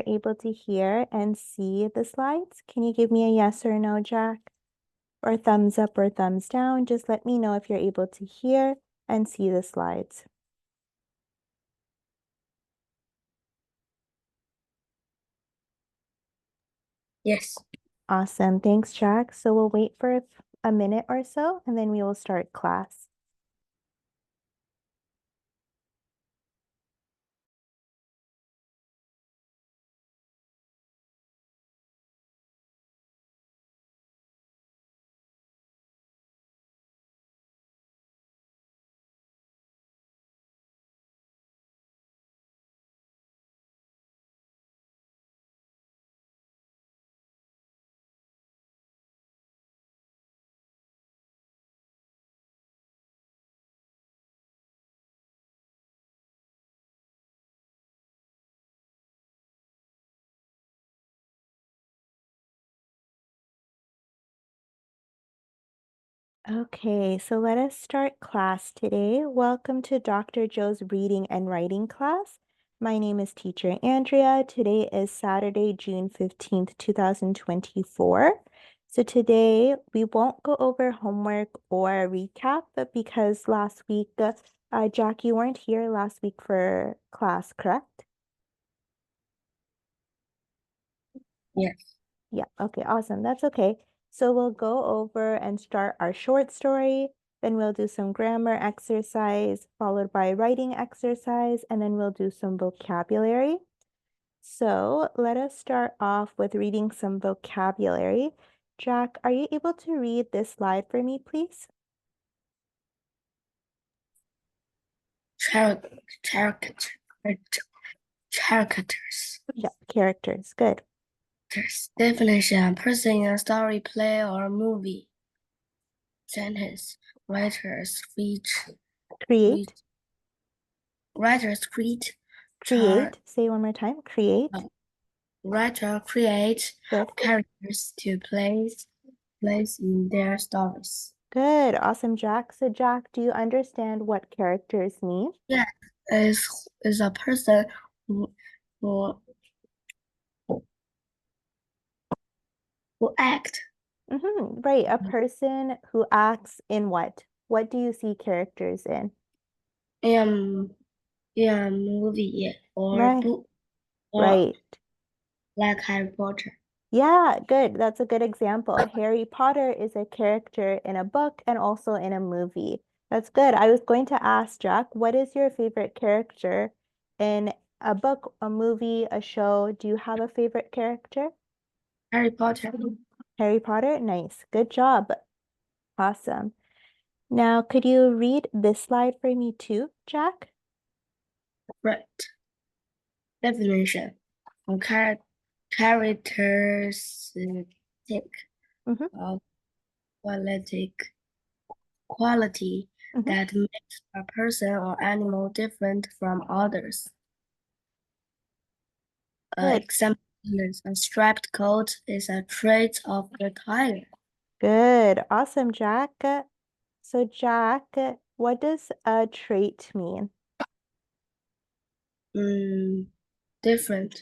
able to hear and see the slides. Can you give me a yes or no, Jack? Or thumbs up or thumbs down? Just let me know if you're able to hear and see the slides. Yes. Awesome. Thanks, Jack. So we'll wait for a minute or so, and then we will start class. Okay, so let us start class today. Welcome to Dr. Joe's reading and writing class. My name is Teacher Andrea. Today is Saturday, June 15th, 2024. So today we won't go over homework or recap, but because last week, Jack, you weren't here last week for class, correct? Yes. Yeah, okay, awesome. That's okay. So we'll go over and start our short story, then we'll do some grammar exercise, followed by writing exercise, and then we'll do some vocabulary. So let us start off with reading some vocabulary. Jack, are you able to read this slide for me, please? Characters. Yeah, characters. Good. Definition: person in a story, play, or movie. Sentence: writers Create. writers create Create. Say one more time. Create. writer create Good. characters to place in their stories. Good. Awesome, Jack. So, Jack, do you understand what characters mean? Yeah, is a person who who, who act Right, a person who acts in what? What do you see characters in? in a movie or Right, book or right. like Harry Potter. Yeah, good. That's a good example. Harry Potter is a character in a book and also in a movie. That's good. I was going to ask Jack, what is your favorite character in a book, a movie, a show? Do you have a favorite character? Harry Potter. Harry Potter? Nice. Good job. Awesome. Now, could you read this slide for me too, Jack? Right. Definition: characteristic Mm-hmm. of quality Mm-hmm. that makes a person or animal different from others. Good. Example is a striped coat is a trait of the tiger. Good. Awesome, Jack. So, Jack, what does a trait mean? Different.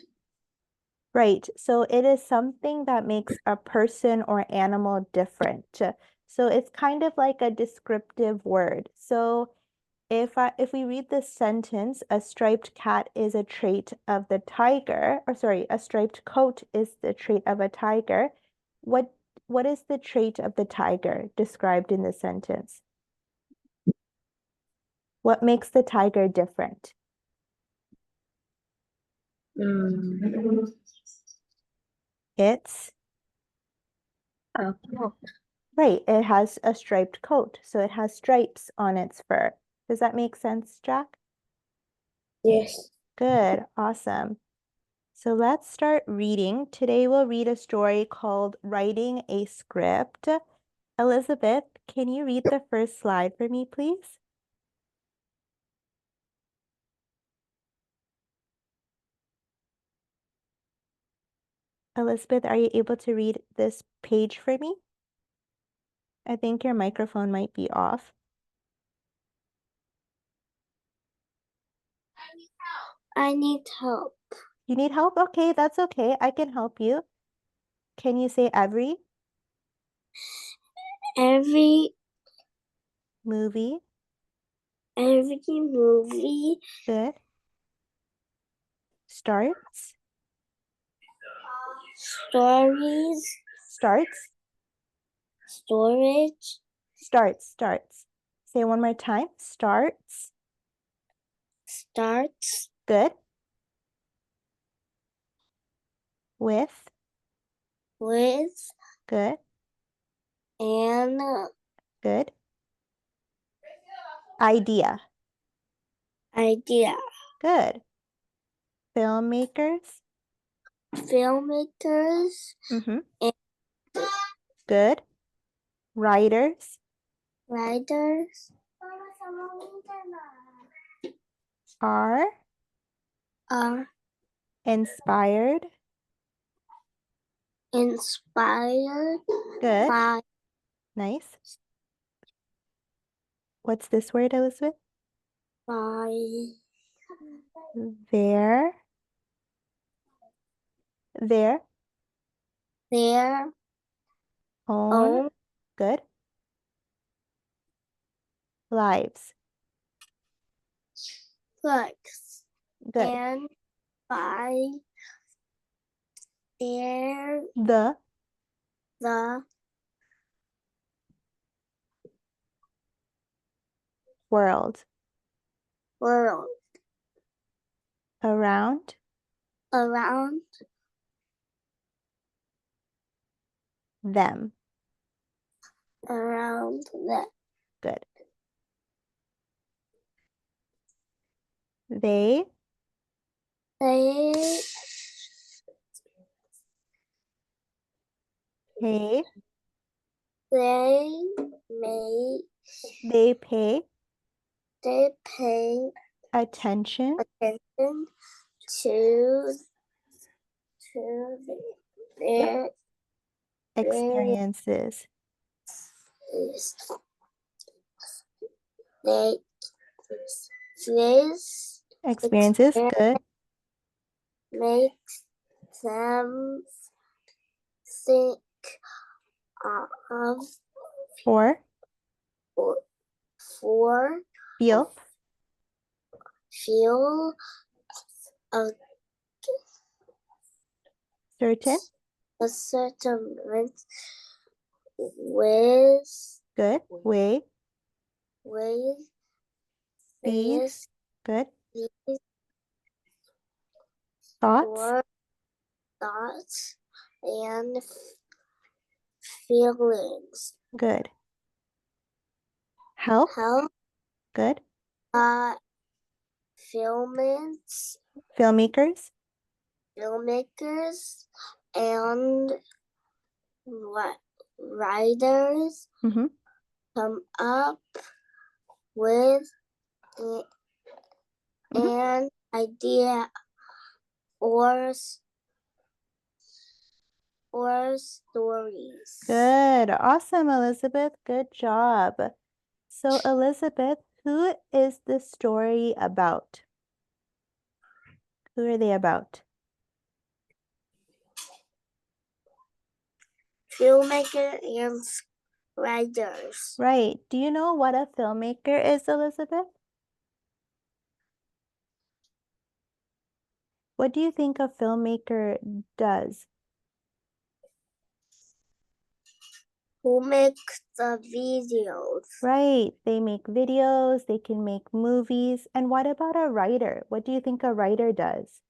Right. So it is something that makes a person or animal different. So it's kind of like a descriptive word. So if we read this sentence, a striped cat is a trait of the tiger, or sorry, a striped coat is the trait of a tiger. What what is the trait of the tiger described in the sentence? What makes the tiger different? Mm, It's coat. right, it has a striped coat, so it has stripes on its fur. Does that make sense, Jack? Yes. Good, awesome. So let's start reading. Today we'll read a story called Writing a Script. Elizabeth, can you read the first slide for me, please? Elizabeth, are you able to read this page for me? I think your microphone might be off. I need help. You need help? Okay, that's okay. I can help you. Can you say every Every movie? movie Good. Starts? stories Starts? storage Starts. Say one more time. Starts. starts Good. With. with Good. an Good. Idea. idea. Good. Filmmakers. Filmmakers Mm-hmm. and Good. Writers. writers Are are inspired. inspired Good. by Nice. What's this word, Elizabeth? by Their their own. own Good. Lives. works Good. and by their The the world. world Around around them. them. Good. They They pay. they may They pay they pay attention attention to to their experiences. is they this Experiences. Good. makes them think of Or for feel feel a, certain. a certain with Good. Way. with These. this Good. these Thoughts. for thoughts and feelings. Good. Help. Help Good. filmmakers, Filmmakers. filmmakers and writers Mm-hmm. come up with an idea or stories. Good. Awesome, Elizabeth. Good job. So, Elizabeth, who is the story about? Who are they about? Filmmaker and writers. Right. Do you know what a filmmaker is, Elizabeth? What do you think a filmmaker does? Who makes the videos? Right. They make videos, they can make movies. And what about a writer? What do you think a writer does?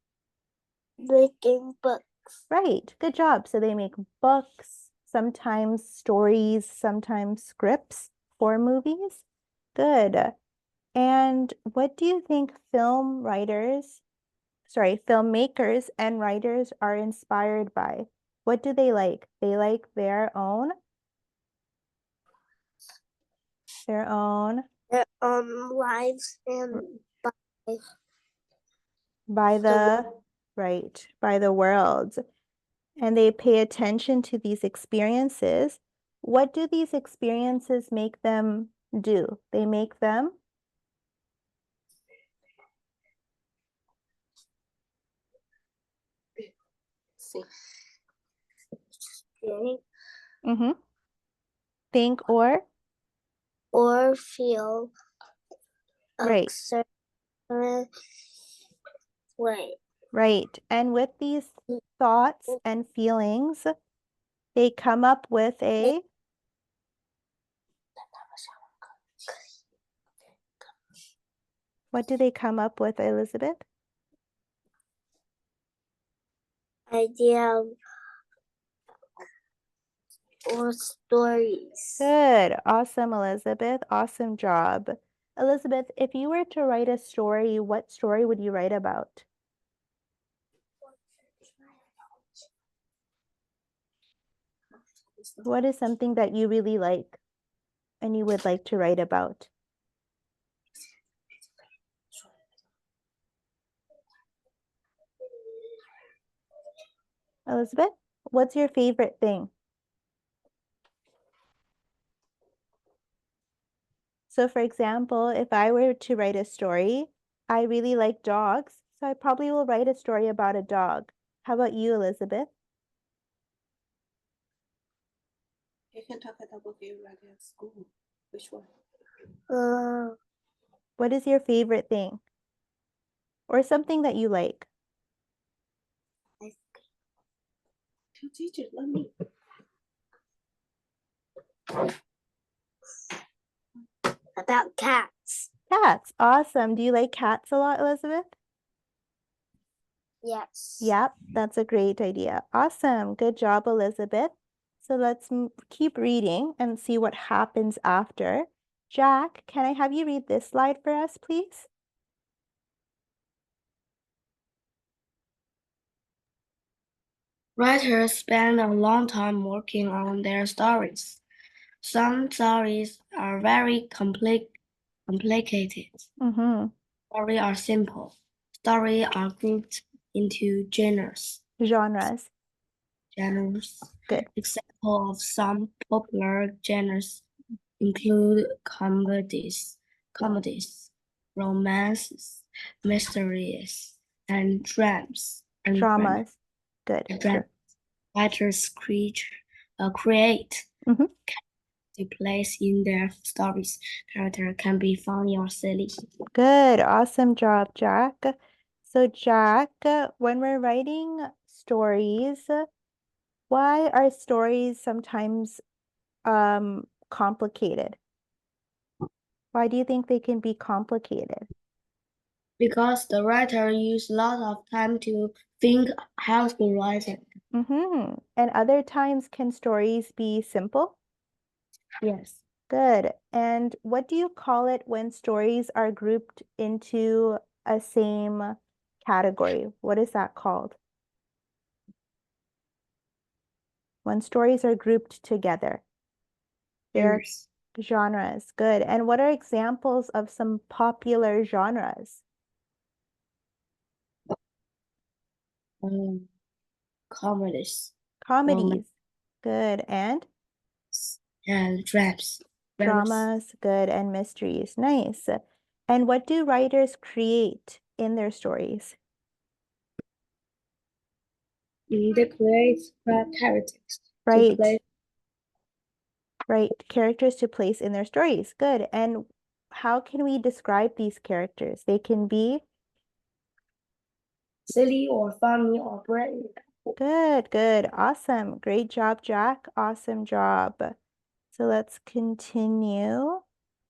Making books. Right. Good job. So they make books, sometimes stories, sometimes scripts for movies. Good. And what do you think filmmakers and writers are inspired by? What do they like? They like their own Their own lives and by the right, by the world. And they pay attention to these experiences. What do these experiences make them do? They make them Think Mm-hmm. Think or feel a right, certain way. right. And with these thoughts and feelings, they come up with a what do they come up with, Elizabeth? Idea or stories. Good. Awesome, Elizabeth. Awesome job. Elizabeth, if you were to write a story, what story would you write about? What is something that you really like and you would like to write about? Elizabeth, what's your favorite thing? So for example, if I were to write a story, I really like dogs, so I probably will write a story about a dog. How about you, Elizabeth? You can talk about what you read at school. Which one? What is your favorite thing? Or something that you like? Tell teacher, let me. About cats. Cats. Awesome. Do you like cats a lot, Elizabeth? Yes. Yep, that's a great idea. Awesome. Good job, Elizabeth. So let's keep reading and see what happens after. Jack, can I have you read this slide for us, please? Writers spend a long time working on their stories. Some stories are very complicated. Mm-hmm. Stories are simple. Stories are grouped into genres. Genres. Good. Examples of some popular genres include comedies, romances, mysteries, and dramas. Dramas. Good. Writers create Mhm. to place in their stories. Character can be funny or silly. Good. Awesome job, Jack. So Jack, when we're writing stories, why are stories sometimes complicated? Why do you think they can be complicated? Because the writer used a lot of time to think how to write it. Mm-hmm. And other times, can stories be simple? Yes. Good. And what do you call it when stories are grouped into a same category? What is that called? When stories are grouped together. They're genres. Good. And what are examples of some popular genres? Comedies Comedies. Good. And and dramas. dramas. Good. And mysteries. Nice. And what do writers create in their stories? They create characters Right. to play. Right. Characters to place in their stories. Good. And how can we describe these characters? They can be Silly or funny or brave. good, good. Awesome. Great job, Jack. Awesome job. So let's continue.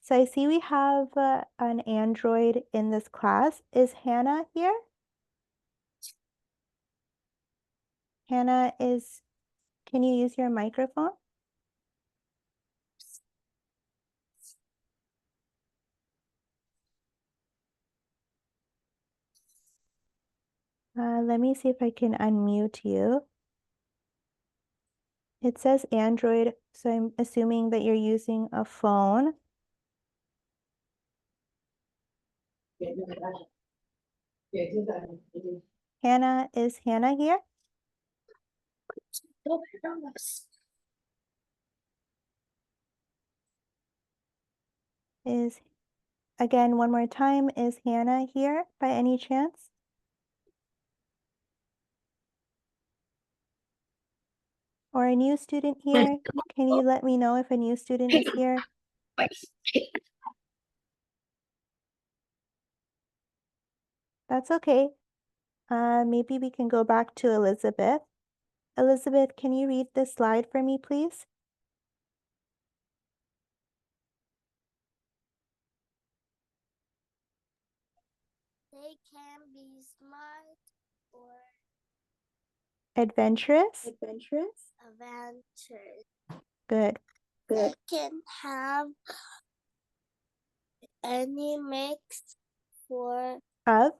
So I see we have an Android in this class. Is Hannah here? Hannah can you use your microphone? Let me see if I can unmute you. It says Android, so I'm assuming that you're using a phone. Hannah, is Hannah here? Again, one more time, is Hannah here by any chance? Or a new student here? Can you let me know if a new student is here? That's okay. Maybe we can go back to Elizabeth. Elizabeth, can you read this slide for me, please? They can be smart or Adventurous? adventurous. Good. They can have any mix for Of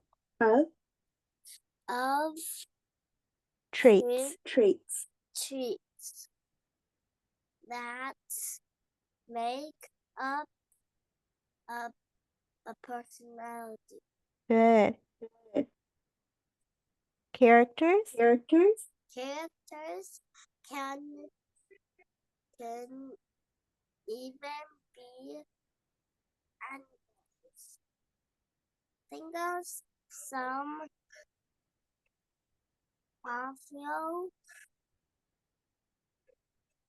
of traits. traits that make up a personality. Good. Characters? Characters can even be animals. Think of some of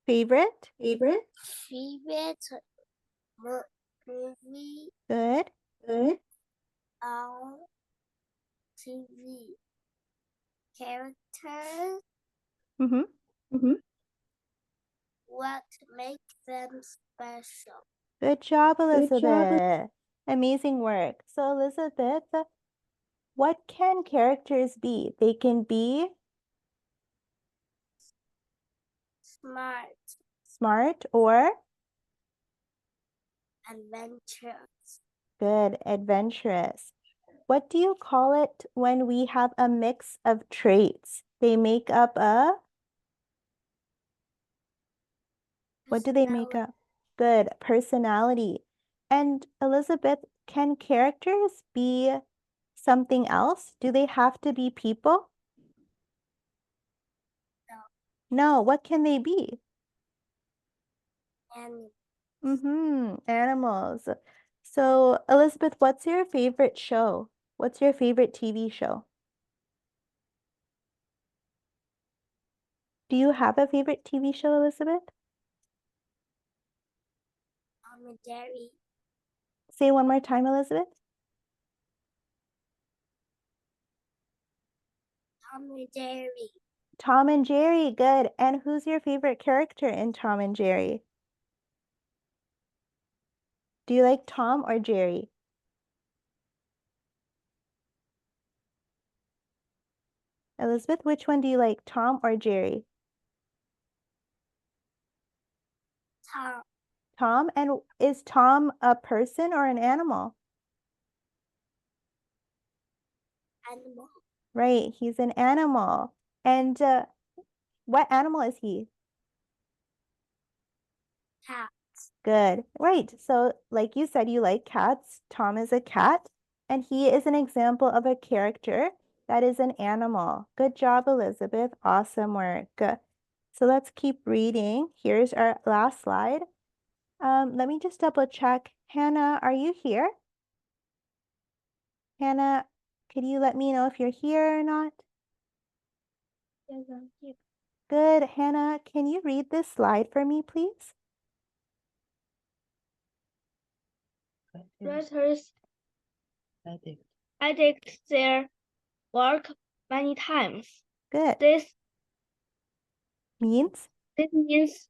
Favorite? your favorite movie Good. on TV. Characters, Mm-hmm. what makes them special? Good job, Good job. Elizabeth. Amazing work. So, Elizabeth, what can characters be? They can be smart or Adventurous. good, adventurous. What do you call it when we have a mix of traits? They make up a, what do they make up? Good, personality. And Elizabeth, can characters be something else? Do they have to be people? No, what can they be? Animals. So, Elizabeth, what's your favorite show? What's your favorite TV show? Do you have a favorite TV show, Elizabeth? Tom and Jerry. Say one more time, Elizabeth. Tom and Jerry. Tom and Jerry, good. And who's your favorite character in Tom and Jerry? Do you like Tom or Jerry? Elizabeth, which one do you like, Tom or Jerry? Tom. Tom, and is Tom a person or an animal? Animal. Right, he's an animal. And what animal is he? Cat. Good. Right. So, like you said, you like cats. Tom is a cat, and he is an example of a character that is an animal. Good job, Elizabeth. Awesome work. So let's keep reading. Here's our last slide. Let me just double check. Hannah, are you here? Hannah, could you let me know if you're here or not? Yes, I'm here. Good. Hannah, can you read this slide for me, please? Writers edit their work many times. Good. This Means? means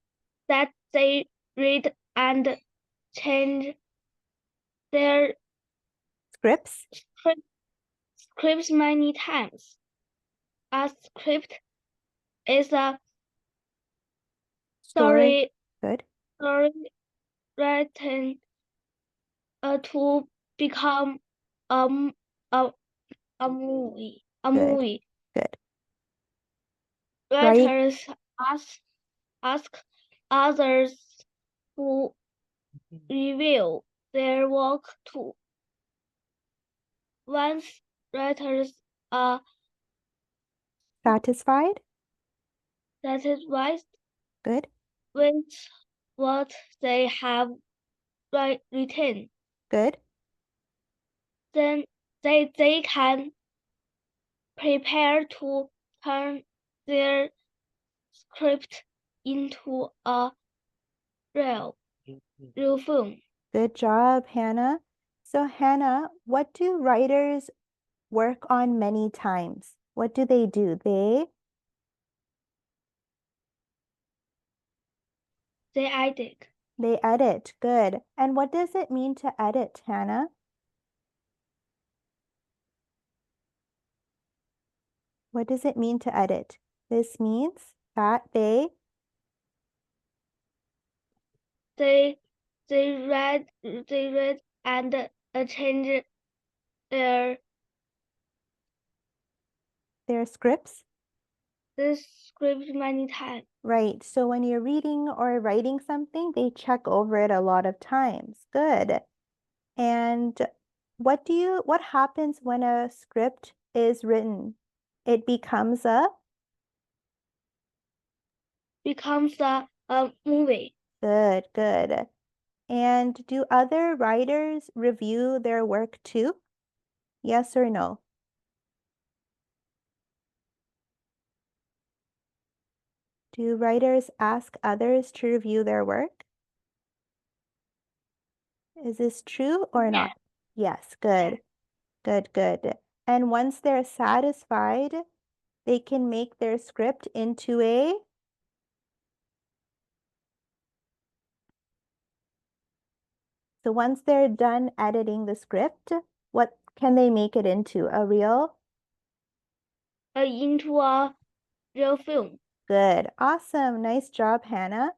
that they read and change their Scripts? scripts many times. A script is a story Good. written to become a movie. Good. Good. Writers ask others to review their work too. Once writers are Satisfied? satisfied Good. with what they have written, Good. then they can prepare to turn their script into a real film. Good job, Hannah. So, Hannah, what do writers work on many times? What do? They edit. They edit. Good. And what does it mean to edit, Hannah? What does it mean to edit? This means that They read and change their scripts. this script many times. Right. So when you're reading or writing something, they check over it a lot of times. Good. And what happens when a script is written? It becomes a Movie. good, good. And do other writers review their work too? Yes or no? Do writers ask others to review their work? Is this true or not? Yes, good. Good, good. And once they're satisfied, they can make their script into a So once they're done editing the script, what can they make it into? Into a real film. Good. Awesome. Nice job, Hannah.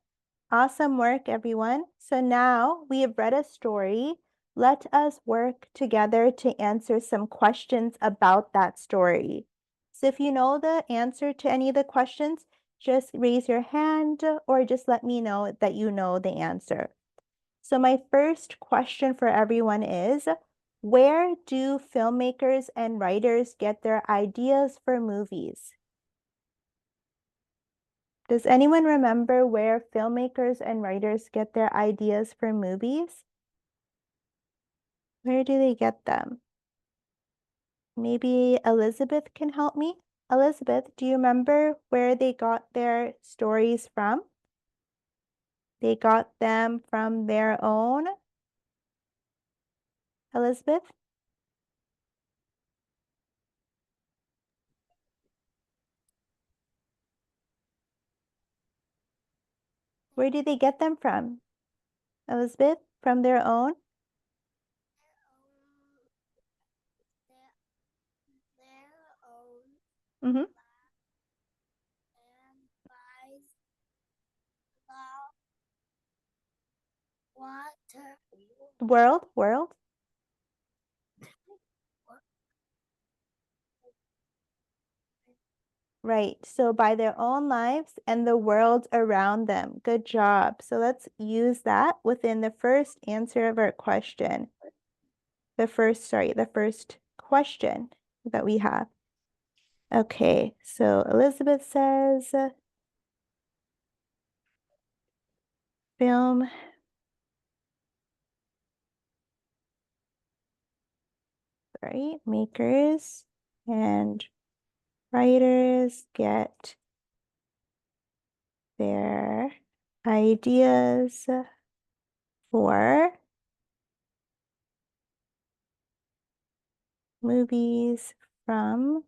Awesome work, everyone. So now we have read a story. Let us work together to answer some questions about that story. So if you know the answer to any of the questions, just raise your hand or just let me know that you know the answer. So my first question for everyone is, where do filmmakers and writers get their ideas for movies? Does anyone remember where filmmakers and writers get their ideas for movies? Where do they get them? Maybe Elizabeth can help me. Elizabeth, do you remember where they got their stories from? They got them from their own? Elizabeth? Where do they get them from? Elizabeth, from their own? Their own Mm-hmm. and buys the water. World. Right. So by their own lives and the world around them. Good job. So let's use that within the first answer of our question. The first question that we have. Okay. So Elizabeth says film makers and writers get their ideas for movies from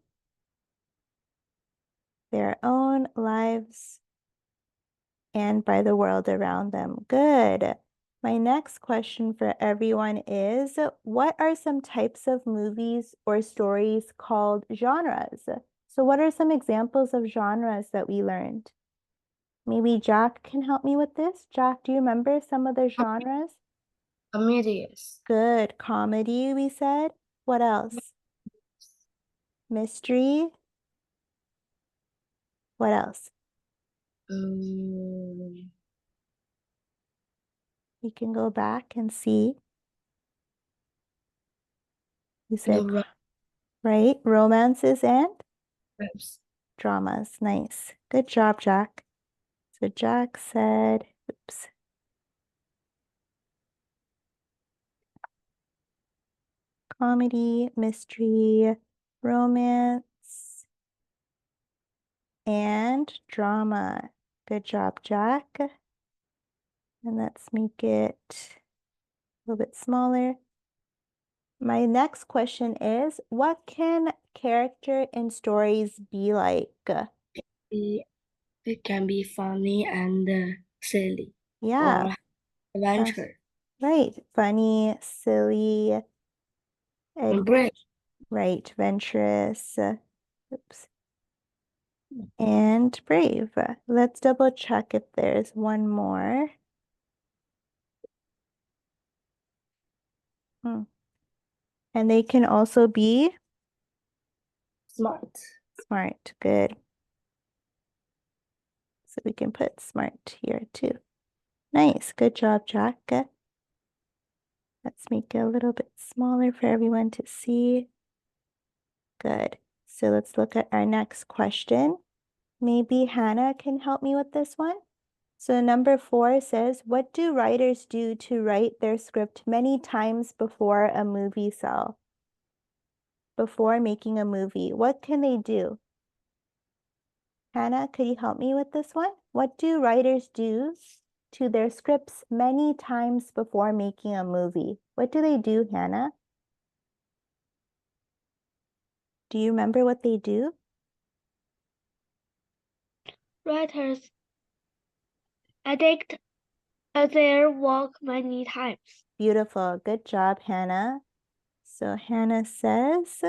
their own lives and by the world around them. Good. My next question for everyone is, what are some types of movies or stories called genres? So what are some examples of genres that we learned? Maybe Jack can help me with this. Jack, do you remember some of the genres? Comedies. Good. Comedy, we said. What else? Mystery. What else? Um, We can go back and see. You said, right? Romances and dramas. Nice. Good job, Jack. So Jack said, oops. Comedy, mystery, romance, and drama. Good job, Jack. And let's make it a little bit smaller. My next question is, what can character in stories be like? It can be funny and silly Yeah, or adventure right. Funny, silly, and brave. right, venturous, oops, and brave. Let's double check if there's one more. And they can also be Smart. smart. Good. So we can put smart here too. Nice. Good job, Jack. Let's make it a little bit smaller for everyone to see. Good. So let's look at our next question. Maybe Hannah can help me with this one. So number 4 says, what do writers do to write their script many times before a movie cell? Before making a movie, what can they do? Hannah, could you help me with this one? What do writers do to their scripts many times before making a movie? What do they do, Hannah? Do you remember what they do? Writers edit their work many times. Beautiful. Good job, Hannah. So Hannah says,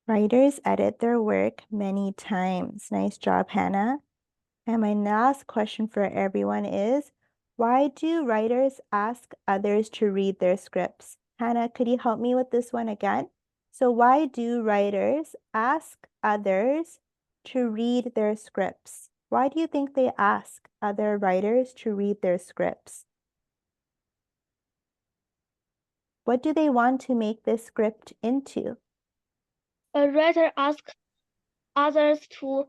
writers edit their work many times. Nice job, Hannah. And my last question for everyone is, why do writers ask others to read their scripts? Hannah, could you help me with this one again? So why do writers ask others to read their scripts? Why do you think they ask other writers to read their scripts? What do they want to make this script into? A writer asks others to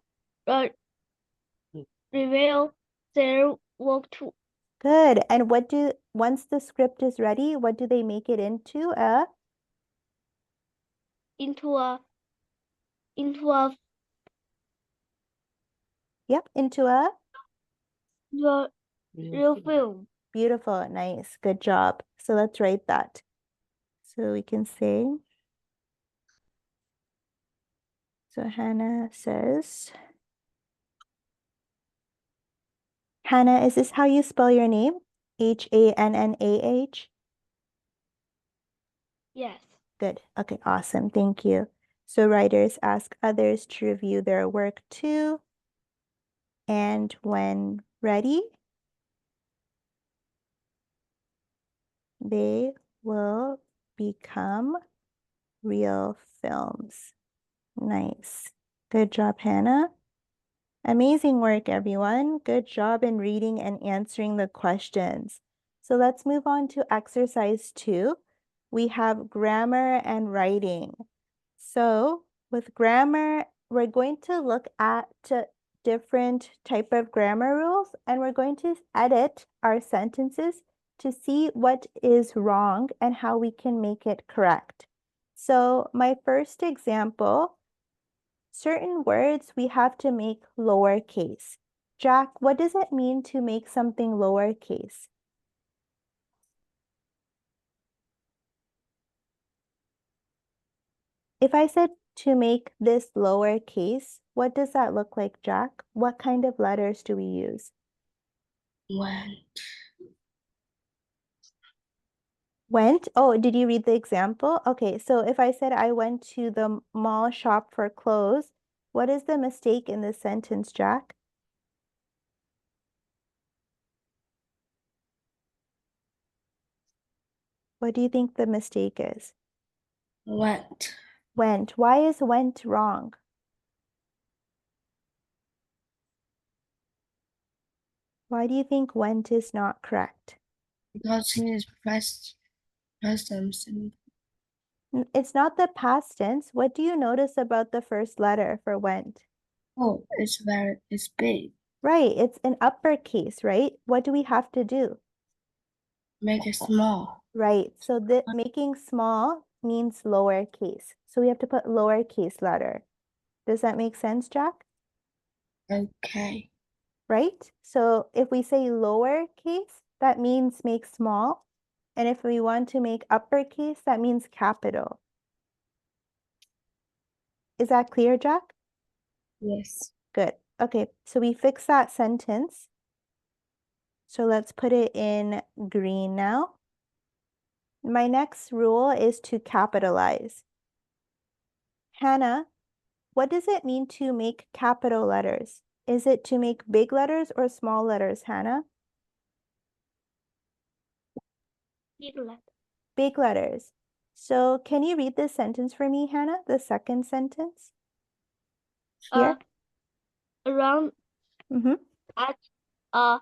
reveal their work too. Good. And once the script is ready, what do they make it into? Into a real film. Beautiful, nice, good job. So let's write that. So we can say, so Hannah says, Hannah, is this how you spell your name? Hannah? Yes. Good. Okay, awesome. Thank you. So writers ask others to review their work too. And when ready, they will become real films. Nice. Good job, Hannah. Amazing work, everyone. Good job in reading and answering the questions. So let's move on to exercise 2. We have grammar and writing. So with grammar, we're going to look at different type of grammar rules, and we're going to edit our sentences to see what is wrong and how we can make it correct. So my first example, certain words we have to make lowercase. Jack, what does it mean to make something lowercase? If I said to make this lowercase, what does that look like, Jack? What kind of letters do we use? Went? Oh, did you read the example? Okay, so if I said I went to the mall shop for clothes, what is the mistake in this sentence, Jack? What do you think the mistake is? Went. Went. Why is went wrong? Why do you think went is not correct? Because it is present simple. It's not the past tense. What do you notice about the first letter for went? Oh, it's big. Right, it's an uppercase, right? What do we have to do? Make it small. Right, so making small means lowercase. So we have to put lowercase letter. Does that make sense, Jack? Okay. Right? So if we say lowercase, that means make small. And if we want to make uppercase, that means capital. Is that clear, Jack? Yes. Good. Okay, so we fix that sentence. So let's put it in green now. My next rule is to capitalize. Hannah, what does it mean to make capital letters? Is it to make big letters or small letters, Hannah? Big letter. Big letters. So can you read this sentence for me, Hannah? The second sentence? Here? Around Mm-hmm. at a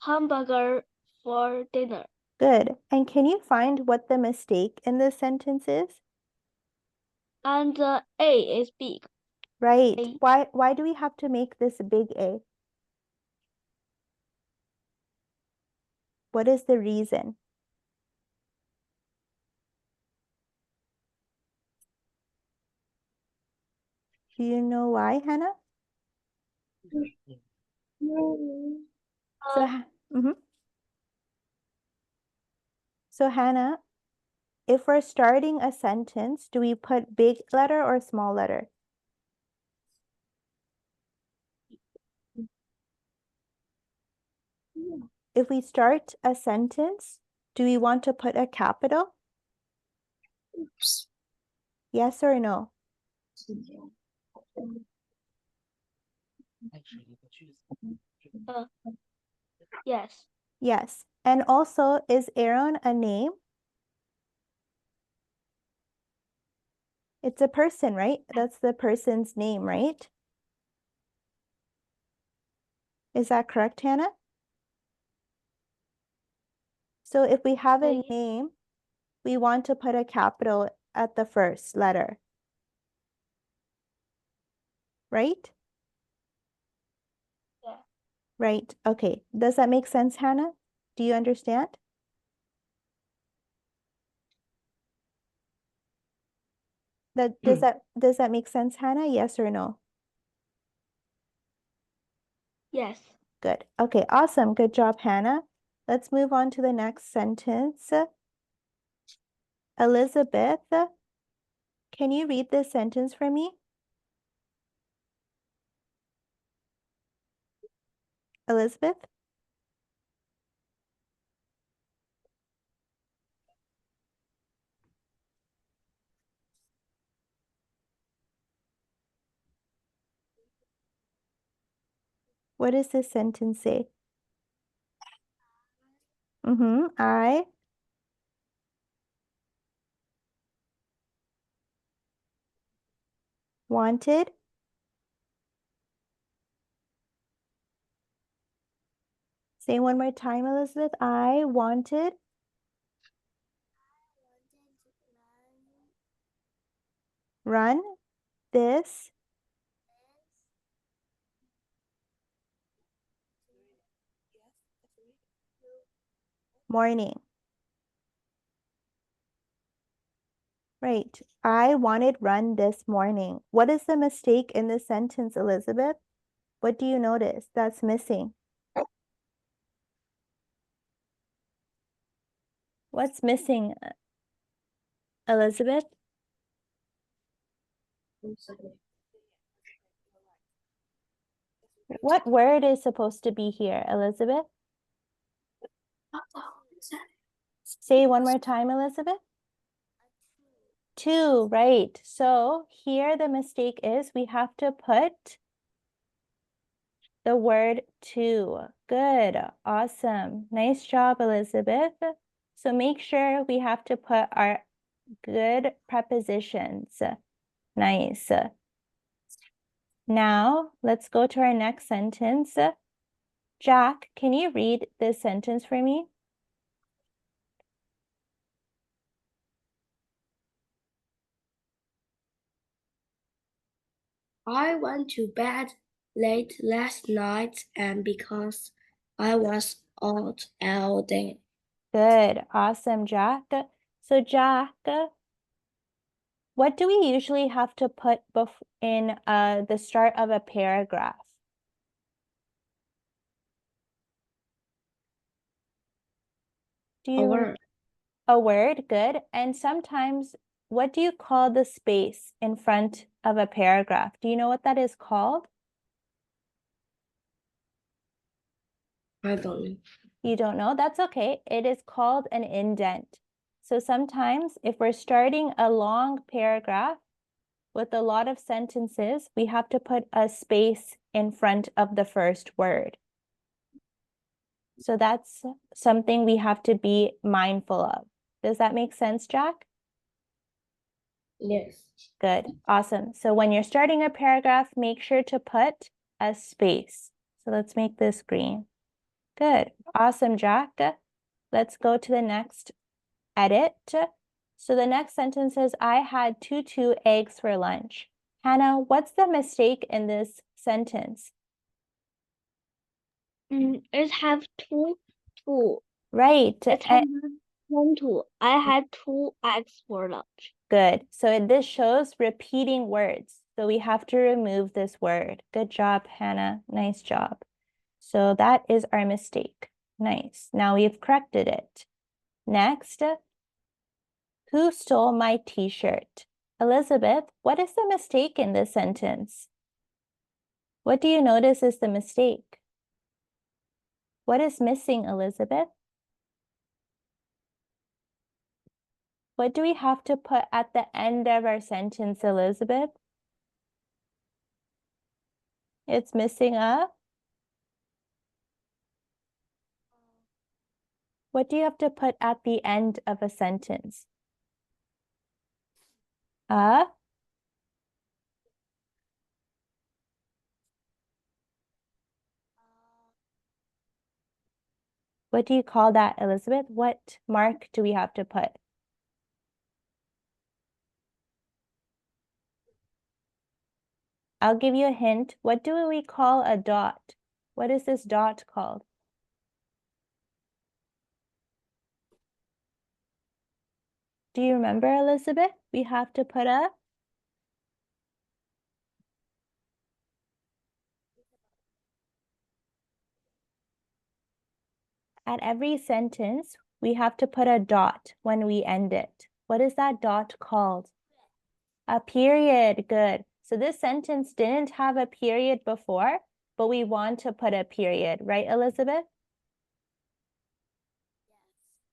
hamburger for dinner. Good. And can you find what the mistake in this sentence is? And the A is big. Right. A. Why do we have to make this big A? What is the reason? Do you know why, Hannah? So, So Hannah, if we're starting a sentence, do we put big letter or small letter? If we start a sentence, do we want to put a capital? Oops. Yes or no? Yes. Yes. And also, is Aaron a name? It's a person, right? That's the person's name, right? Is that correct, Hannah? So if we have a Yes. name, we want to put a capital at the first letter. Right? Yeah. Right. Okay. Does that make sense, Hannah? Do you understand? Does that make sense, Hannah? Yes or no? Yes. Good. Okay, awesome. Good job, Hannah. Let's move on to the next sentence. Elizabeth, can you read this sentence for me? Elizabeth? What does this sentence say? I wanted Say one more time, Elizabeth. I wanted to run this morning. Right. I wanted run this morning. What is the mistake in this sentence, Elizabeth? What do you notice that's missing? What's missing, Elizabeth? What word is supposed to be here, Elizabeth? Say one more time, Elizabeth. To, right. So here the mistake is we have to put the word to. Good, awesome. Nice job, Elizabeth. So make sure we have to put our good prepositions. Nice. Now let's go to our next sentence. Jack, can you read this sentence for me? I went to bed late last night and because I was out all day. Good, awesome, Jack. So Jack, What do we usually have to put in the start of a paragraph? Do A you word. A word, good. And sometimes, what do you call the space in front of a paragraph? Do you know what that is called? I don't know. You don't know? That's okay. It is called an indent. So sometimes if we're starting a long paragraph with a lot of sentences, we have to put a space in front of the first word. So that's something we have to be mindful of. Does that make sense, Jack? Yes. Good, awesome. So when you're starting a paragraph, make sure to put a space. So let's make this green. Good, awesome, Jack. Let's go to the next edit. So the next sentence says, I had two eggs for lunch. Hannah, what's the mistake in this sentence? It have two. Right, It have one, two. I had 2 eggs for lunch. good. So this shows repeating words. So we have to remove this word. Good job, Hannah. Nice job. So that is our mistake. Nice. Now we've corrected it. Next, who stole my t-shirt? Elizabeth, what is the mistake in this sentence? What do you notice is the mistake? What is missing, Elizabeth? What do we have to put at the end of our sentence, Elizabeth? It's missing a? What do you have to put at the end of a sentence? A? What do you call that, Elizabeth? What mark do we have to put? I'll give you a hint. What do we call a dot? What is this dot called? Do you remember, Elizabeth? We have to put a? At every sentence, we have to put a dot when we end it. What is that dot called? A period, good. So this sentence didn't have a period before, but we want to put a period, right, Elizabeth?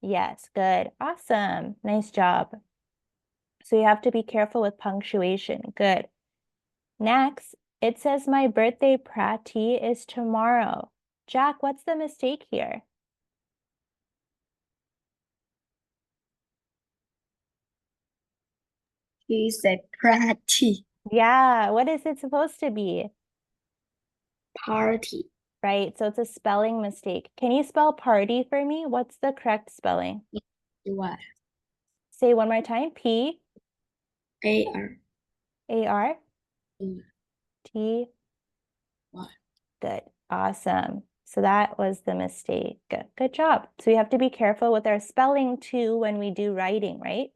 Yes, good, awesome, nice job. So you have to be careful with punctuation, good. Next, it says my birthday party is tomorrow. Jack, what's the mistake here? He said party. Yeah, what is it supposed to be? Party. Right, so it's a spelling mistake. Can you spell party for me? What's the correct spelling? What? Say one more time. P A-R. A R Mm. T. What? Good, awesome. So that was the mistake. Good job. So we have to be careful with our spelling too when we do writing, right?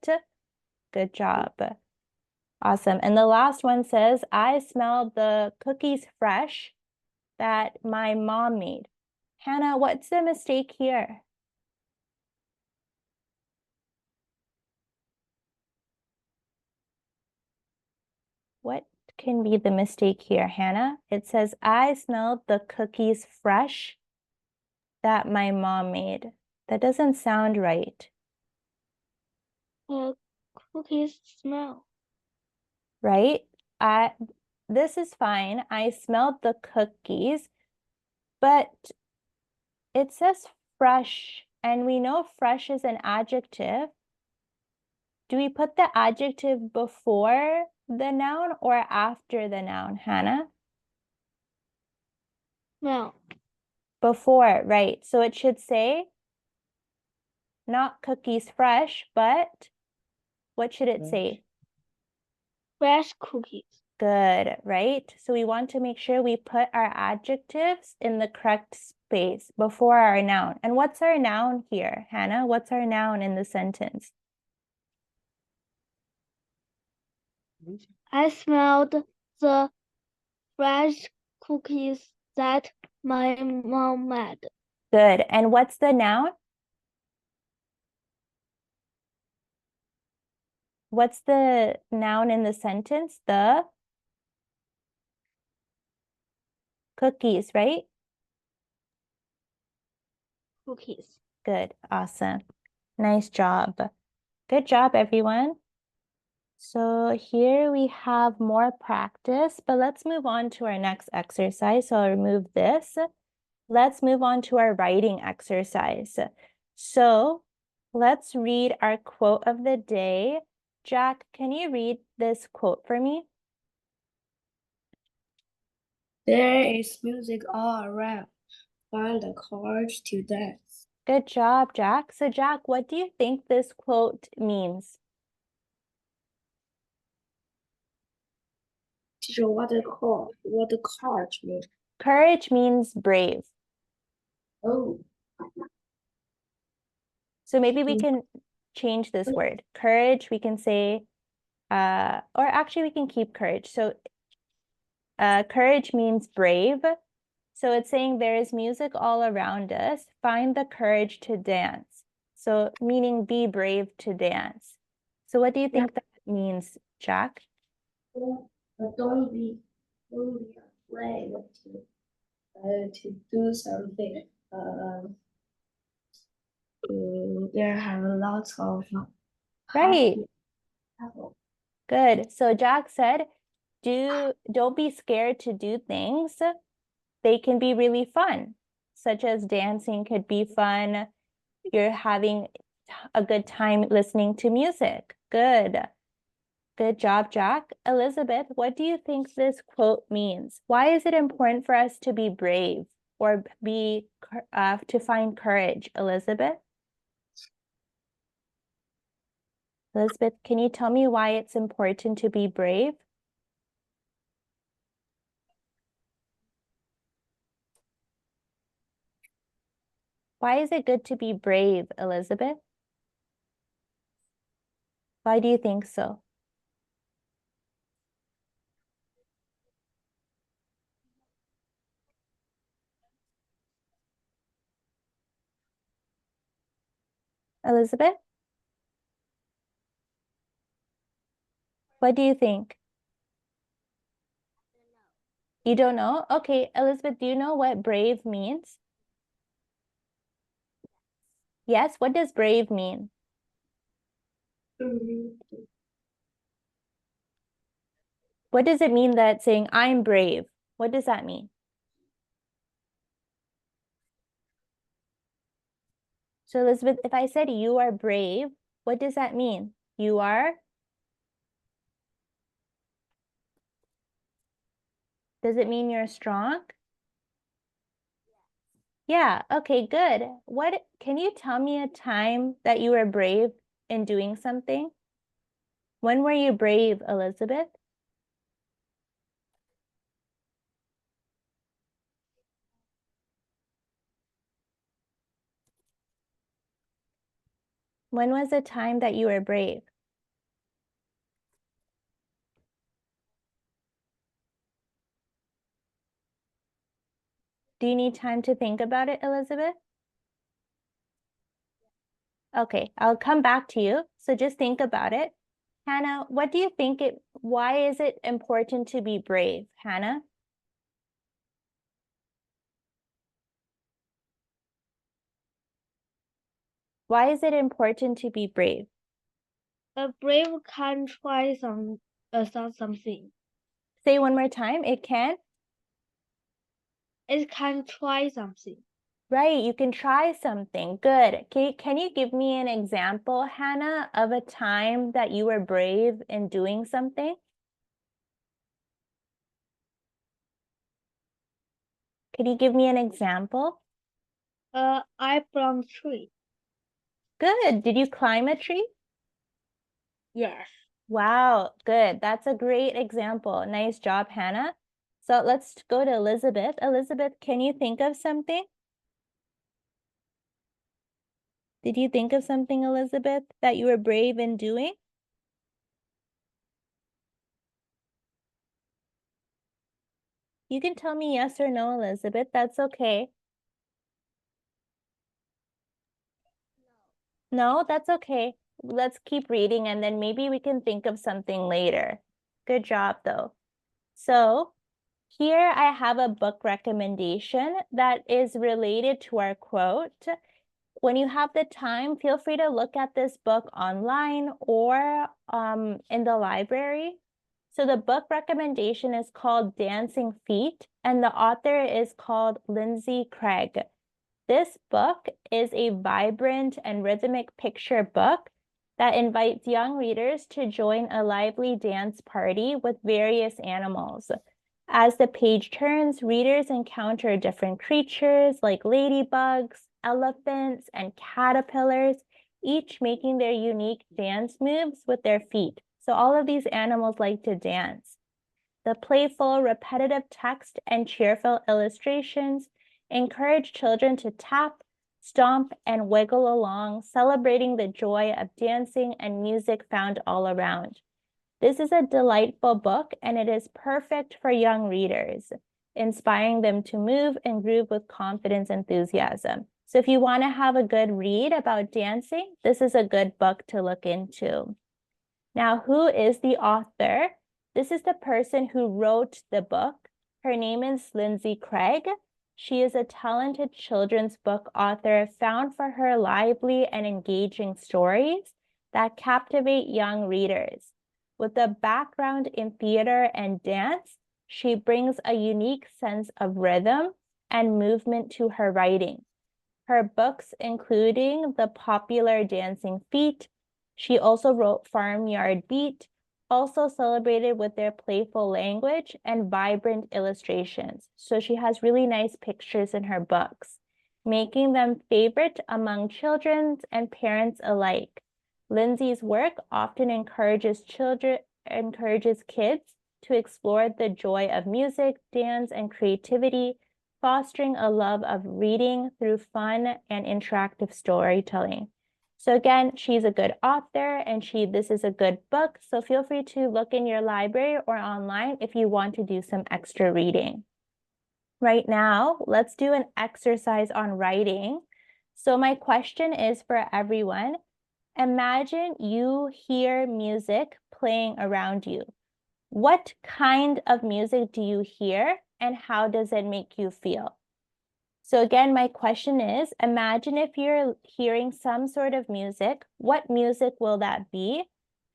Good job. Awesome. And the last one says, I smelled the cookies fresh that my mom made. Hannah, what's the mistake here? What can be the mistake here, Hannah? It says, I smelled the cookies fresh that my mom made. That doesn't sound right. Cookies smell. Right? This is fine. I smelled the cookies, but it says fresh, and we know fresh is an adjective. Do we put the adjective before the noun or after the noun, Hannah? Smell. Before, right. So it should say not cookies fresh, but what should it say? Fresh cookies. Good, right? So we want to make sure we put our adjectives in the correct space before our noun. And what's our noun here, Hannah? What's our noun in the sentence? I smelled the fresh cookies that my mom made. Good. And what's the noun? What's the noun in the sentence? The cookies, right? Cookies. Good. Awesome. Nice job. Good job, everyone. So here we have more practice, but let's move on to our next exercise. So I'll remove this. Let's move on to our writing exercise. So let's read our quote of the day. Jack, can you read this quote for me? There is music all around. Find the courage to dance. Good job, Jack. So Jack, what do you think this quote means? Teacher, what the courage means? Courage means brave. Oh, So maybe we Mm. can change this word. Courage, we can say, or actually we can keep courage. So courage means brave. So it's saying there is music all around us. Find the courage to dance. So meaning be brave to dance. So what do you think that means, Jack? but don't be afraid to do something. There have lots of Right. people. Good. So Jack said, don't be scared to do things. They can be really fun, such as dancing could be fun. You're having a good time listening to music. Good. Good job, Jack. Elizabeth, what do you think this quote means? Why is it important for us to be brave or to find courage, Elizabeth? Elizabeth, can you tell me why it's important to be brave? Why is it good to be brave, Elizabeth? Why do you think so? Elizabeth? What do you think? You don't know? Okay, Elizabeth, do you know what brave means? Yes, what does brave mean? What does it mean that saying I'm brave? What does that mean? So Elizabeth, if I said you are brave, what does that mean? You are? Does it mean you're strong? Yeah, okay, good. Can you tell me a time that you were brave in doing something? When were you brave, Elizabeth? When was the time that you were brave? Do you need time to think about it, Elizabeth? Okay, I'll come back to you. So just think about it. Hannah, what do you think why is it important to be brave, Hannah? Why is it important to be brave? A brave can try something. Say one more time. It can? It can try something. Right, you can try something. Good. Can you give me an example, Hannah, of a time that you were brave in doing something? Could you give me an example? I climbed tree. Good. Did you climb a tree? Yes. Wow, good. That's a great example. Nice job, Hannah. So let's go to Elizabeth. Elizabeth, can you think of something? Did you think of something, Elizabeth, that you were brave in doing? You can tell me yes or no, Elizabeth. That's okay. No, that's okay. Let's keep reading and then maybe we can think of something later. Good job, though. So here I have a book recommendation that is related to our quote. When you have the time, feel free to look at this book online or in the library. So the book recommendation is called Dancing Feet, and the author is called Lindsay Craig. This book is a vibrant and rhythmic picture book that invites young readers to join a lively dance party with various animals. As the page turns, readers encounter different creatures like ladybugs, elephants, and caterpillars, each making their unique dance moves with their feet. So all of these animals like to dance. The playful, repetitive text and cheerful illustrations encourage children to tap, stomp, and wiggle along, celebrating the joy of dancing and music found all around. This is a delightful book, and it is perfect for young readers, inspiring them to move and groove with confidence and enthusiasm. So if you want to have a good read about dancing, this is a good book to look into. Now, who is the author? This is the person who wrote the book. Her name is Lindsay Craig. She is a talented children's book author found for her lively and engaging stories that captivate young readers. With a background in theater and dance, she brings a unique sense of rhythm and movement to her writing. Her books, including the popular Dancing Feet, she also wrote Farmyard Beat, also celebrated with their playful language and vibrant illustrations. So she has really nice pictures in her books, making them favorite among children and parents alike. Lindsay's work often encourages kids to explore the joy of music, dance, and creativity, fostering a love of reading through fun and interactive storytelling. So again, she's a good author and this is a good book. So feel free to look in your library or online if you want to do some extra reading. Right now, let's do an exercise on writing. So my question is for everyone. Imagine you hear music playing around you. What kind of music do you hear and how does it make you feel? So again, my question is, imagine if you're hearing some sort of music, what music will that be?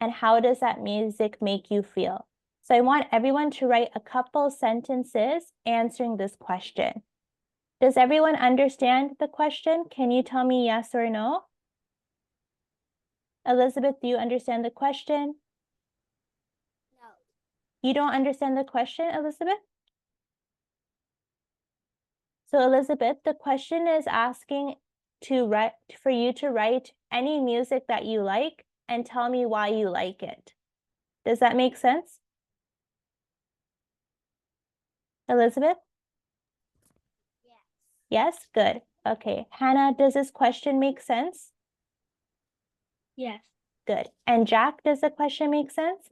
And how does that music make you feel? So I want everyone to write a couple sentences answering this question. Does everyone understand the question? Can you tell me yes or no? Elizabeth, do you understand the question? No. You don't understand the question, Elizabeth? So Elizabeth, the question is asking for you to write any music that you like and tell me why you like it. Does that make sense? Elizabeth? Yes. Yes, good. Okay. Hannah, does this question make sense? Yes. Good. And Jack, does the question make sense?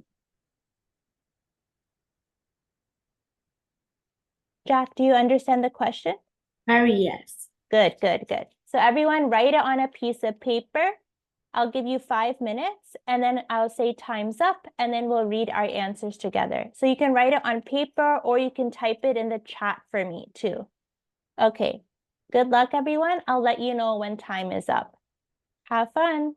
Jack, do you understand the question? Very yes. Good, good, good. So everyone write it on a piece of paper. I'll give you 5 minutes and then I'll say time's up and then we'll read our answers together. So you can write it on paper or you can type it in the chat for me too. Okay, good luck everyone. I'll let you know when time is up. Have fun.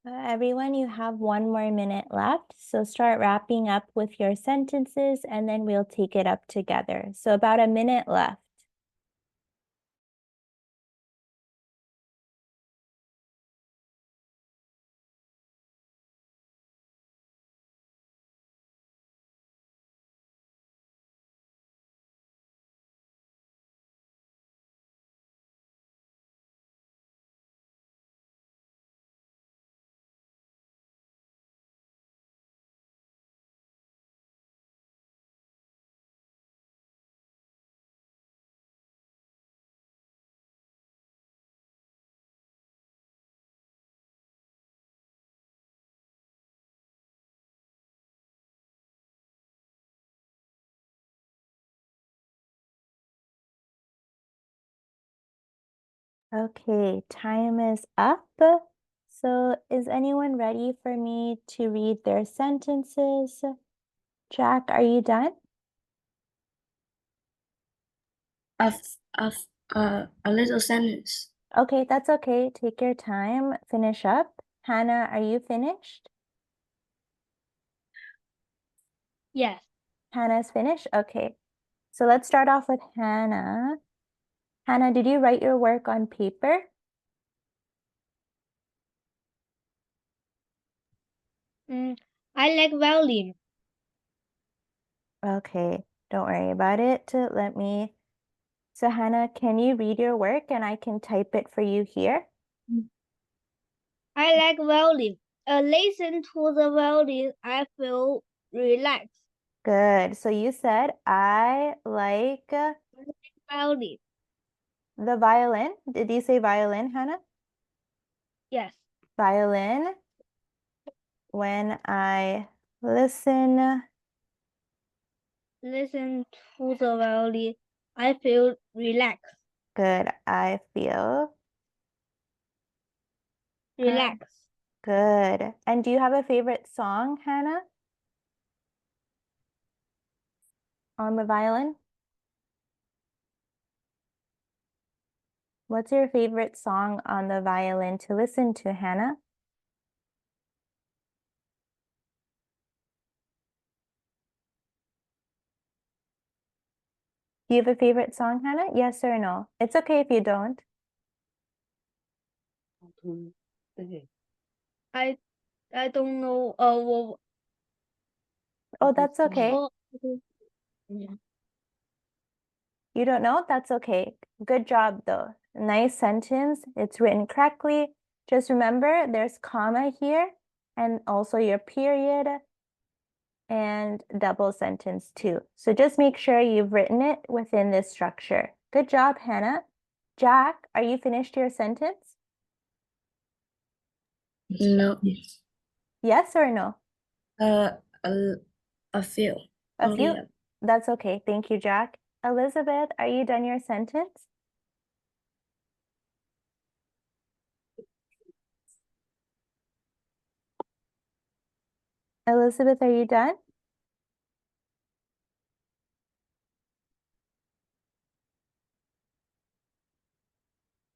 Everyone, you have 1 more minute left. So start wrapping up with your sentences and then we'll take it up together. So about a minute left. Okay, time is up. So is anyone ready for me to read their sentences? Jack, are you done? A little sentence. Okay, that's okay. Take your time. Finish up. Hannah, are you finished? Yes. Hannah's finished? Okay. So let's start off with Hannah. Hannah, did you write your work on paper? I like violin. Okay, don't worry about it. So Hannah, can you read your work and I can type it for you here? I like violin. Listen to the violin. I feel relaxed. Good. So you said, I like Violin. the violin. Did you say violin, Hannah? Yes. Violin. When I listen. Listen to the violin. I feel relaxed. Good. I feel Relaxed. good. And do you have a favorite song, Hannah? On the violin? What's your favorite song on the violin to listen to, Hannah? Do you have a favorite song, Hannah? Yes or no? It's okay if you don't. I don't know. Oh, that's okay. Oh, You don't know? That's okay. Good job, though. Nice sentence. It's written correctly. Just remember there's comma here and also your period and double sentence too. So just make sure you've written it within this structure. Good job, Hannah. Jack, are you finished your sentence? No. Yes or no? A few. A Only few? That's okay. Thank you, Jack. Elizabeth, are you done your sentence? Elizabeth, are you done?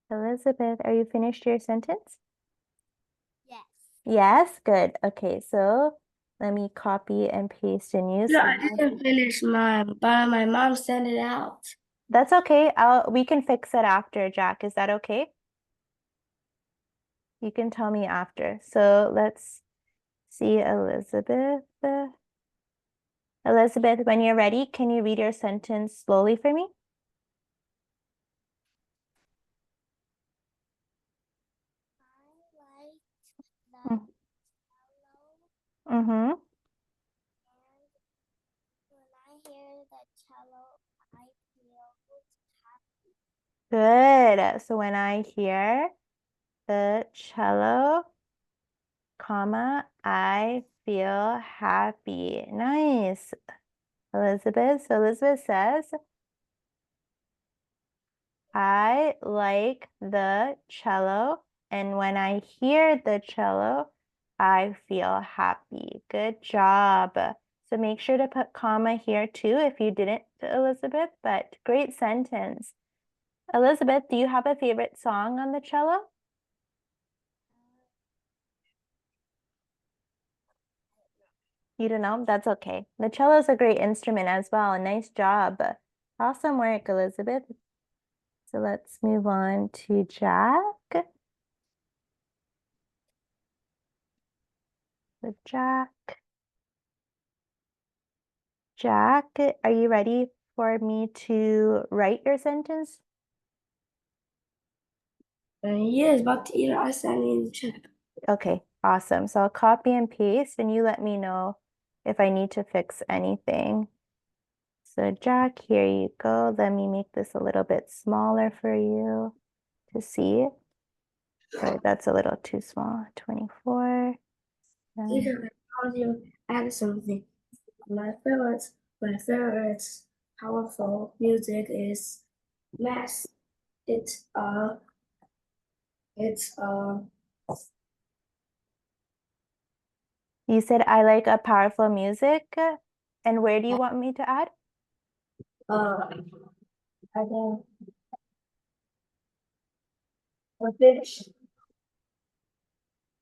Elizabeth, are you finished your sentence? Yes. Yes, good. Okay, so let me copy and paste and use. No, I didn't finish mine, but my mom sent it out. That's okay. We can fix it after, Jack. Is that okay? You can tell me after. So let's see, Elizabeth. Elizabeth, when you're ready, can you read your sentence slowly for me? I like the Mm. cello, Mm-hmm. and when I hear the cello, I feel happy. Good. So when I hear the cello, comma, I feel happy. Nice. Elizabeth. So Elizabeth says, I like the cello, and when I hear the cello, I feel happy. Good job. So make sure to put comma here too if you didn't, Elizabeth, but great sentence. Elizabeth, do you have a favorite song on the cello? You don't know? That's okay. The cello is a great instrument as well. Nice job. Awesome work, Elizabeth. So let's move on to Jack. So Jack, are you ready for me to write your sentence? Yes, but here I send in chat. Okay, awesome. So I'll copy and paste and you let me know if I need to fix anything. So Jack, here you go. Let me make this a little bit smaller for you to see. Sorry, that's a little too small. 24. Teacher, how do you add something? My favorite powerful music is mass. It's You said I like a powerful music. And where do you want me to add? I don't finish.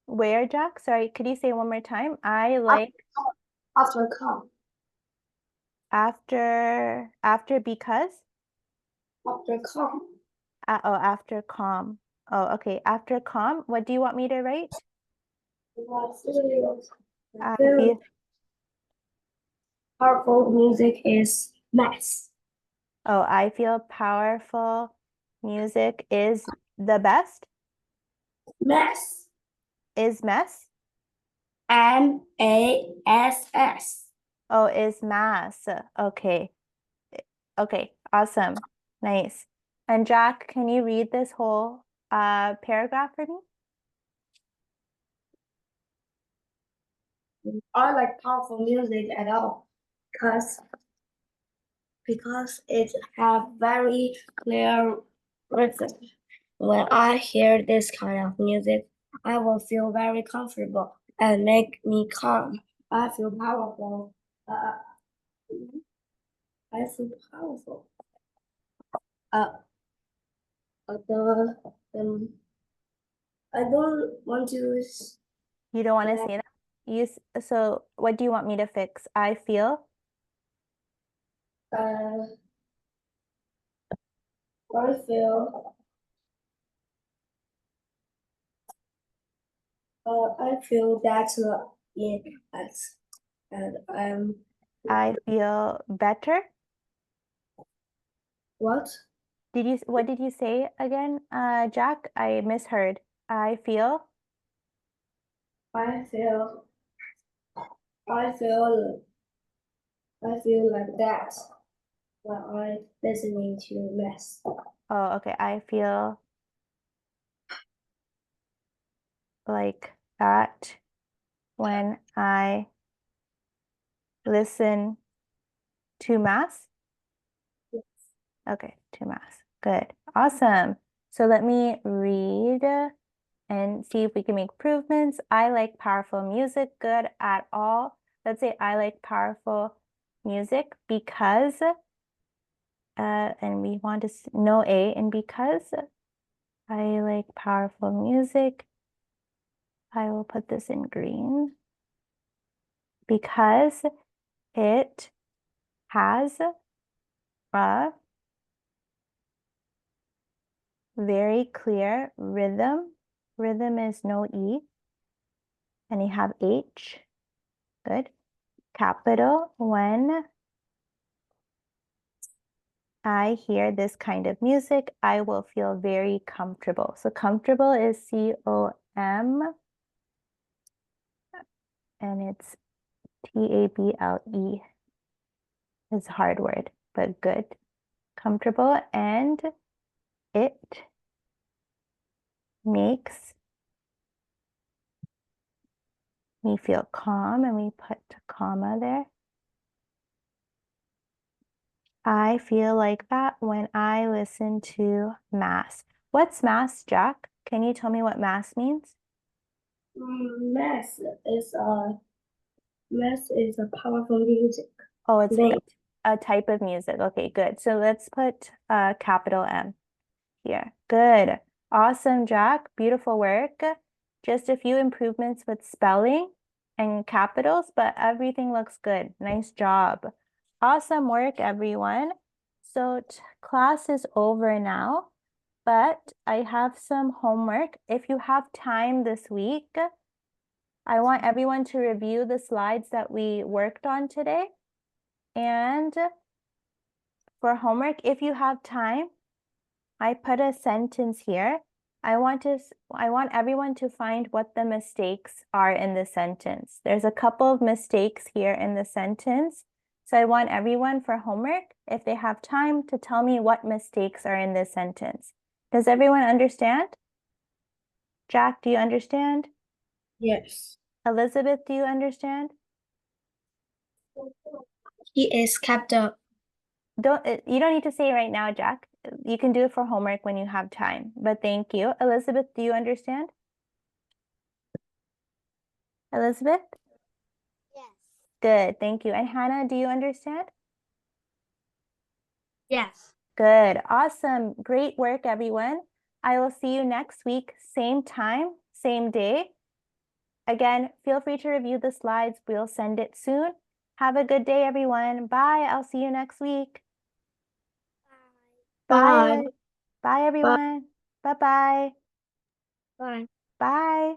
Where, Jack? Sorry, could you say one more time? I like After come. after because? After come. Oh, after calm. Oh, okay. After calm, what do you want me to write? I feel Powerful music is mass. I feel powerful music is the best. Mass. Is mess? MASS. Oh, is mass. Okay. Okay, awesome. Nice. And Jack, can you read this whole paragraph for me? I like powerful music at all because it have very clear rhythm. When I hear this kind of music, I will feel very comfortable and make me calm. I feel powerful. I feel powerful. The I don't want to. You don't want to Yeah. say that? So what do you want me to fix? I feel I feel. I feel that yes, and I feel better. what? What did you say again, Jack? I misheard. I feel I feel I feel like that when I listening to mass. oh, okay. I feel like that when I listen to mass. Okay, to mass. Good. Awesome. So let me read and see if we can make improvements. I like powerful music. Good at all. Let's say I like powerful music because, and we want to know A, and because I like powerful music, I will put this in green because it has a very clear rhythm. Rhythm is no E. And you have H. Good. Capital. When I hear this kind of music, I will feel very comfortable. So comfortable is C-O-M and it's T-A-B-L-E. It's a hard word, but good. Comfortable, and it makes me feel calm, and we put a comma there. I feel like that when I listen to mass. What's mass, Jack? Can you tell me what mass means? Mass is a powerful music. Oh, it's Name. a type of music. Okay, good. So let's put capital M here. Good. Awesome, Jack. Beautiful work. Just a few improvements with spelling. and capitals, but everything looks good. Nice job. Awesome work, everyone. So class is over now, but I have some homework. If you have time this week, I want everyone to review the slides that we worked on today. And for homework, if you have time, I put a sentence here. I want everyone to find what the mistakes are in the sentence. There's a couple of mistakes here in the sentence. So I want everyone for homework, if they have time, to tell me what mistakes are in this sentence. Does everyone understand? Jack, do you understand? Yes. Elizabeth, do you understand? He is kept up. You don't need to say it right now, Jack. You can do it for homework when you have time, but thank you. Elizabeth, do you understand? Elizabeth? Yes. Good, thank you. And Hannah, do you understand? Yes. Good, awesome. Great work, everyone. I will see you next week, same time, same day. Again, feel free to review the slides. We'll send it soon. Have a good day, everyone. Bye. I'll see you next week. Bye. Bye. Bye, everyone. Bye-bye. Bye. Bye.